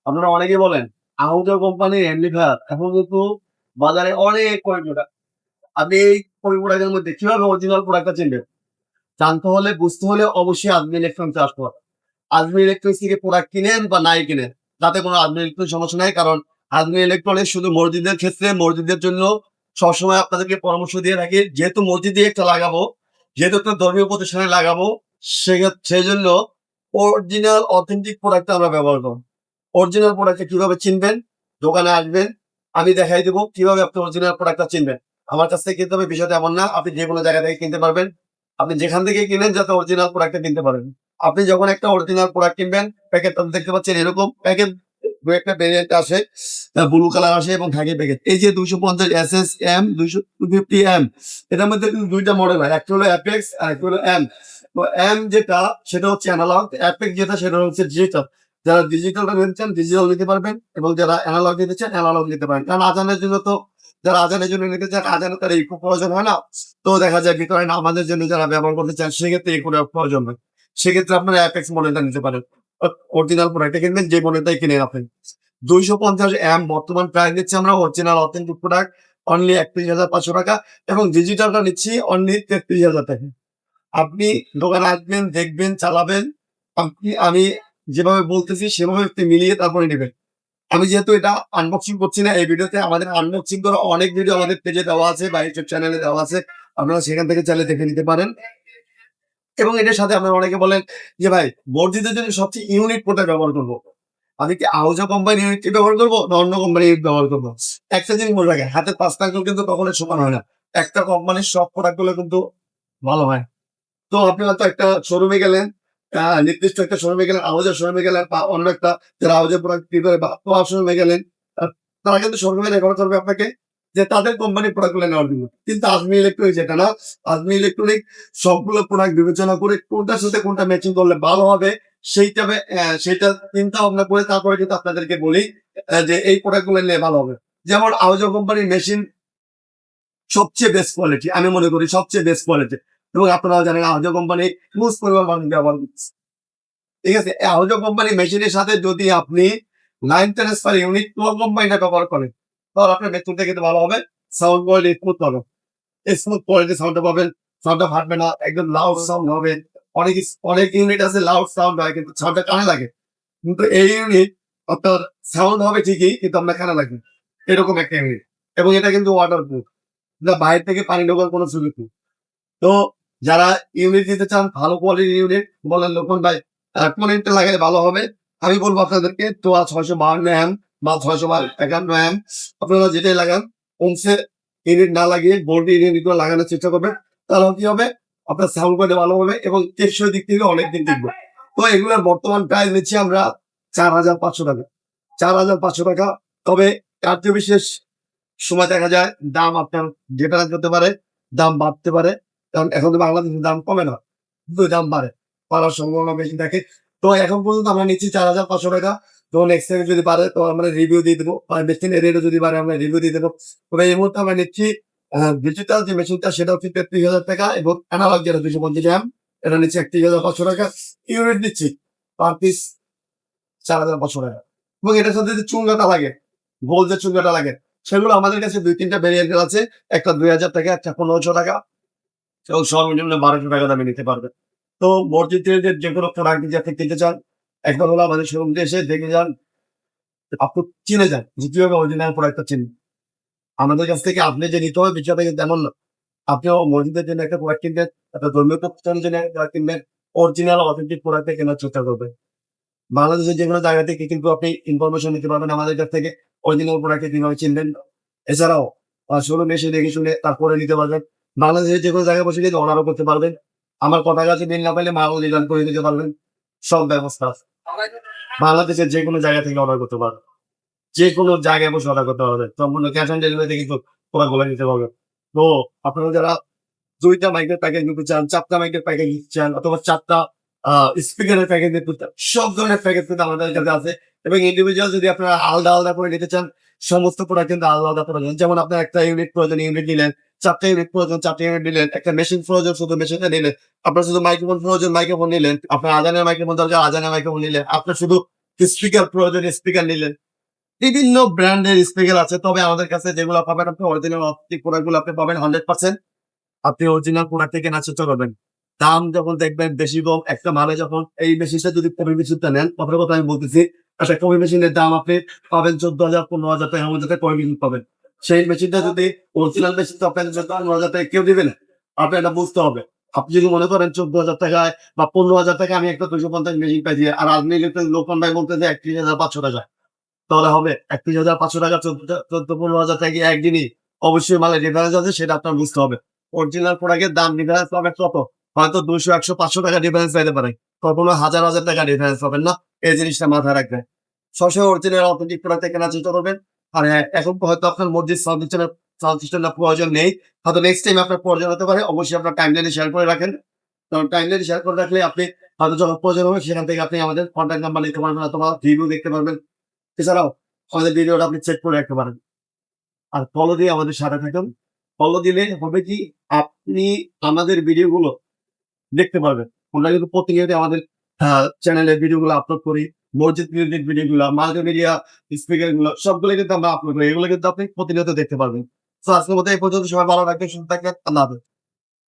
আপনারা অনেকেই বলেন আহুজা কোম্পানির অ্যামপ্লিফায়ার এখন কিন্তু বাজারে অনেক প্রোডাক্ট। আপনি এই প্রোডাক্টের মধ্যে কিভাবে অরিজিনাল প্রোডাক্টটা চিনবেন? জানতে হলে বুঝতে হলে অবশ্যই আজমি ইলেকট্রনিক্সে আসতে হবে। আজমি ইলেকট্রনিক্স থেকে প্রোডাক্ট কিনেন বা নাই কিনেন, তাতে কোনো আজমি ইলেকট্রনিক্স সমস্যা নাই। কারণ আজমি ইলেকট্রনিক্স শুধু মসজিদের ক্ষেত্রে মসজিদের জন্য সবসময় আপনাদেরকে পরামর্শ দিয়ে থাকি, যেহেতু মসজিদে একটা লাগাবো, যেহেতু একটা ধর্মীয় প্রতিষ্ঠানে লাগাবো, সেই জন্য অরিজিনাল অথেন্টিক প্রোডাক্টটা আমরা ব্যবহার করবো। অরিজিনাল প্রোডাক্টটা কিভাবে চিনবেন? দোকানে আসবেন, আমি দেখাই দেবো কিভাবে আপনি অরিজিনাল প্রোডাক্টটা চিনবেন। আমার কাছ থেকে কিনতে হবে বিষয়টা এমন না, আপনি যে কোনো জায়গা থেকে কিনতে পারবেন। আপনি যেখান থেকে কিনেন যাতে অরিজিনাল প্রোডাক্টটা কিনতে পারেন। আপনি যখন একটা অরিজিনাল প্রোডাক্ট কিনবেন, প্যাকেটটা দেখতে পাচ্ছেন এরকম প্যাকেট, দু একটা ভেরিয়েন্ট আসে, ব্লু কালার আসে এবং থাকে প্যাকেট। এই যে 250 এসএস এম 250 এম, এটার মধ্যে কিন্তু দুইটা মডেল হয়, একটা হলো অ্যাপেক্স আর একটা হলো এম। তো এম যেটা সেটা হচ্ছে অ্যানালগ, অ্যাপেক্স যেটা সেটা হচ্ছে ডিজিটাল। যারা ডিজিটালটা নিতে চান ডিজিটাল নিতে পারবেন, এবং যারা অ্যানালগ নিতে চান অ্যানালগ নিতে পারেন। কারণ আজানের জন্য তো, যারা আজানের জন্য নিতে চান আজানের তার ইকো প্রয়োজন হয় না। তো দেখা যায় ভিতরে নামাজের জন্য যারা ব্যবহার করতে চান সেক্ষেত্রে ইকোর প্রয়োজন হয়। সেক্ষেত্রে আপনারা অ্যাপেক্স মডেলটা নিতে পারেন। অরিজিনাল প্রোডাক্টটা কিনবেন, যে মডেলটাই কিনেন আপনি। 250 এম বর্তমান প্রাইস নিচ্ছি আমরা অরিজিনাল অথেন্টিক প্রোডাক্ট অনলি 31,500 টাকা, এবং ডিজিটালটা নিচ্ছি অনলি 33,000 টাকা। আপনি দোকানে আসবেন, দেখবেন, চালাবেন। আমি যেভাবে বলতেছি সেভাবে আপনি মিলিয়ে তারপরে নেবেন। আমি যেহেতু এটা আনবক্সিং করছি না এই ভিডিওতে, আমাদের আনবক্সিং করা অনেক ভিডিও আমাদের পেজে দেওয়া আছে বা ইউটিউব চ্যানেলে দেওয়া আছে। আপনারা সেখান থেকে চাইলে দেখে নিতে পারেন। এবং এটার সাথে আপনারা অনেকে বলেন যে ভাই, মসজিদের জন্য সবচেয়ে ইউনিক প্রোডাক্ট ব্যবহার করবো। আমি কি আহুজা কোম্পানির ইউনিটটি ব্যবহার করবো না অন্য কোম্পানির ইউনিট ব্যবহার করবো? একটা জিনিস মনে রাখেন, হাতের 5টা আঙ্গুল কিন্তু কখনোই সমান হয় না। একটা কোম্পানির সব প্রোডাক্ট গুলো কিন্তু ভালো হয়। তো আপনি হয়তো একটা শোরুমে গেলেন, নির্দিষ্ট একটা শোরুমে গেলেন, আহুজার শোরুমে গেলেন বা অন্য একটা যারা আহুজার প্রোডাক্ট প্রিফার বা শোরুমে গেলেন, তারা কিন্তু শোরুমে রেকর্ড করবে আপনাকে যে তাদের কোম্পানির প্রোডাক্ট গুলো নেওয়ার জন্য। কিন্তু আজমি ইলেকট্রনিক যেটা না, আজমি ইলেকট্রনিক সবগুলো প্রোডাক্ট বিবেচনা করে কোনটার সাথে কোনটা ম্যাচিং করলে ভালো হবে সেইটা সেটা চিন্তা ভাবনা করে তারপরে কিন্তু আপনাদেরকে বলি যে এই প্রোডাক্ট গুলো নিলে ভালো হবে। যেমন আহুজা কোম্পানির মেশিন সবচেয়ে বেস্ট কোয়ালিটি, আমি মনে করি সবচেয়ে বেস্ট কোয়ালিটি। এবং আপনারা জানেন আহুজা কোম্পানি হিউজ পরিমাণ মানুষ ব্যবহার করছে। ঠিক আছে? এই আহুজা কোম্পানি মেশিনের সাথে যদি আপনি লাইন ট্রান্সফার ইউনিট কোম্পানিটা ব্যবহার করেন, তাহলে আপনার মেশিনটা কিন্তু ভালো হবে। সাউন্ড কোয়ালিটি স্মুথ হবে। স্মুথ কোয়ালিটি সাউন্ডটা পাবেন। সাউন্ডটা ফাটবে না, একদম লাউড সাউন্ড হবে। অনেক অনেক ইউনিট আছে লাউড সাউন্ড হয় কিন্তু সাউন্ডটা কানে লাগে। কিন্তু এই ইউনিট আপনার সাউন্ড হবে ঠিকই কিন্তু আপনার কানে লাগবে। এরকম একটা ইউনিট। এবং এটা কিন্তু ওয়াটারপ্রুফ। না বাইরে থেকে পানি ঢোকার কোনো সুযোগ নেই। তো যারা ইউনিট নিতে চান ভালো কোয়ালিটির ইউনিট, বলেন লোকন ভাই কোন ইউনিটটা লাগালে ভালো হবে, আমি বলবো আপনাদেরকে তো 652 এম বা 651 এম, আপনারা যেটাই লাগান কমসে ইউনিট না লাগিয়ে বোল্ড ইউনিট গুলো লাগানোর চেষ্টা করবেন। তাহলে কি হবে, আপনার সাউন্ড কোয়ালিটি ভালো হবে এবং টেকসই দিক থেকে অনেকদিন টিকবে। তো এগুলোর বর্তমান প্রাইস নিচ্ছি আমরা 4,500 টাকা। 4,500 টাকা। তবে কার্য বিশেষ সময় দেখা যায় দাম আপনার ডিফারেন্স হতে পারে, দাম বাড়তে পারে। কারণ এখন তো বাংলাদেশের দাম কমে না, কিন্তু দাম বাড়ে, বাড়ার সম্ভাবনা বেশি থাকে। তো এখন পর্যন্ত আমরা নিচ্ছি 4,500 টাকা। তো নেক্সট টাইম যদি বাড়ে তো আমরা রিভিউ দিয়ে দেবো, আর মেশিনের রেটও যদি বাড়ে আমরা রিভিউ দিয়ে দেবো। তবে এই মুহূর্তে আমরা নিচ্ছি ডিজিটাল যে মেশিনটা সেটা হচ্ছে 33,000 টাকা, এবং অ্যানালগ যেটা 250 গ্রাম এটা নিচ্ছে 31,500 টাকা। ইউনিট দিচ্ছি পার পিস 4,500 টাকা। এবং এটার সাথে যে চুঙ্গাটা লাগে, গোল যে চুঙ্গাটা লাগে, সেগুলো আমাদের কাছে 2-3টা ভেরিয়েন্টের আছে। একটা 2,000 টাকা, একটা 1,500 টাকা, এবং সর্বনিম্ন 1,200 টাকা দামে নিতে পারবেন। তো মসজিদের যে কোনো প্রোডাক্ট যদি আপনি কিনতে চান, একবার হলো আমাদের শোরুম এসে দেখে যান, আপনি চিনে যান যে কিভাবে অরিজিনাল প্রোডাক্টটা চিনবেন। আমাদের কাছ থেকে আপনি যে নিতে হবে বিষয়টা কিন্তু এমন না। আপনিও মসজিদের জন্য একটা প্রোডাক্ট কিনবেন, একটা ধর্মীয় প্রতিষ্ঠানের জন্য একটা প্রোডাক্ট কিনবেন, অরিজিনাল অথেন্টিক প্রোডাক্টটা কেনার চেষ্টা করবেন। বাংলাদেশের যেকোনো জায়গা থেকে কিন্তু আপনি ইনফরমেশন নিতে পারবেন আমাদের কাছ থেকে, অরিজিনাল প্রোডাক্টকে কিভাবে চিনবেন। এছাড়াও শোরুমে এসে দেখে শুনে তারপরে নিতে পারবেন। বাংলাদেশের যেকোনো জায়গায় বসে কিন্তু অর্ডারও করতে পারবেন। আমার কথা কাছে মিল না পাইলে মালও রিটার্ন করে দিতে পারবেন। সব ব্যবস্থা আছে। বাংলাদেশের যেকোনো জায়গা থেকে অর্ডার করতে পারবেন। যেকোনো জায়গায় বসে অর্ডার করতে পারবেন। সম্পূর্ণ ক্যাশ অন ডেলিভারিতে কিন্তু প্রোডাক্টগুলো নিতে পারবেন। তো আপনারা যারা ২ টা মাইকের প্যাকেজ নিতে চান, ৪ টা মাইকের প্যাকেজ নিতে চান, অথবা ৪ টা স্পিকারের প্যাকেজ নিতে চান, সব ধরনের প্যাকেজ কিন্তু আমাদের কাছে আছে। এবং ইন্ডিভিজুয়াল যদি আপনারা আলাদা, আলাদা করে নিতে চান, সমস্ত প্রোডাক্ট কিন্তু আলাদা, আলাদা প্রয়োজন। যেমন আপনার একটা ইউনিট প্রয়োজন, ইউনিট নিলেন। ৪ টা ইউনিট প্রয়োজন, ৪ টা ইউনিট নিলেন। একটা মেশিন প্রয়োজন, শুধু মেশিনটা নিলেন। আপনার শুধু মাইক্রোফোন প্রয়োজন, মাইক্রোফোন নিলেন। আপনার আজানের মাইক্রোফোন দরকার, আজানের মাইক্রোফোন নিলেন। আপনার শুধু স্পিকার প্রয়োজন, স্পিকার নিলেন। বিভিন্ন ব্র্যান্ডের স্পিকার আছে, তবে আমাদের কাছে যেগুলো পাবেন আপনি অরিজিনাল অথেন্টিক প্রোডাক্টগুলো আপনি পাবেন 100%। আপনি অরিজিনাল প্রোডাক্ট থেকে কেনার চেষ্টা করবেন। দাম যখন দেখবেন বেশি কম, একটা মালে যখন এই মেশিনটা যদি কপি মেশিনটা নেন, কথার কথা আমি বলতেছি, একটা কপি মেশিনের দাম আপনি পাবেন 14,000 15,000 টাকার মধ্যে কপি মেশিন পাবেন। সেই মেশিনটা যদি অরিজিনাল মেশিন তো আপনাকে 15,000 টাকা কেউ দিবে না। আপনি এটা বুঝতে হবে। আপনি যদি মনে করেন 14,000 টাকায় বা 15,000 টাকায় আমি একটা 250 মেশিন পাইছি, আর আপনি লোকমান ভাই বলতেছে 31,500 টাকা, তাহলে হবে 31,500 টাকা 14-15,000 টাকা কি একদিনই? অবশ্যই মালের ডিফারেন্স আছে, সেটা আপনার বুঝতে হবে। অরিজিনাল প্রোডাক্টের দাম ডিফারেন্স পাবেন কত? হয়তো 200, 100, 500 টাকা ডিফারেন্স পাইতে পারেন। কখনো হাজার, হাজার টাকা ডিফারেন্স পাবেন না। এই জিনিসটা মাথায় রাখবেন। সবসময় অরিজিনাল অথেন্টিক প্রোডাক্ট কেনার চেষ্টা করবেন। আর হ্যাঁ, এখন হয়তো আপনার মসজিদ সাউন্ড সিস্টেমটা প্রয়োজন নেই। হয়তো নেক্সট টাইম আপনার প্রয়োজন হতে পারে। অবশ্যই আপনার টাইমলাইনে শেয়ার করে রাখেন। কারণ টাইমলাইনে শেয়ার করে রাখলে আপনি হয়তো যখন প্রয়োজন হবে সেখান থেকে আপনি আমাদের কনট্যাক্ট নাম্বার নিতে পারবেন অথবা রিভিউ দেখতে পারবেন। এছাড়াও আমাদের ভিডিওটা আপনি চেক করে রাখতে পারেন। আর ফলো দিয়ে আমাদের সাথে থাকুন। ফলো দিলে হবে কি, আপনি আমাদের ভিডিওগুলো দেখতে পারবেন। আমরা কিন্তু প্রতিনিয়ত আমাদের চ্যানেলে ভিডিওগুলো আপলোড করি। মসজিদ রিলেটেড ভিডিওগুলা, মাল্টিমিডিয়া স্পিকার গুলো সবগুলো কিন্তু আমরা আপলোড করি। এগুলো কিন্তু আপনি প্রতিনিয়ত দেখতে পারবেন। সো আজকের মতো এই পর্যন্ত। সবাই ভালো থাকবেন, সুস্থ থাকবেন। আল্লাহ হাফেজ।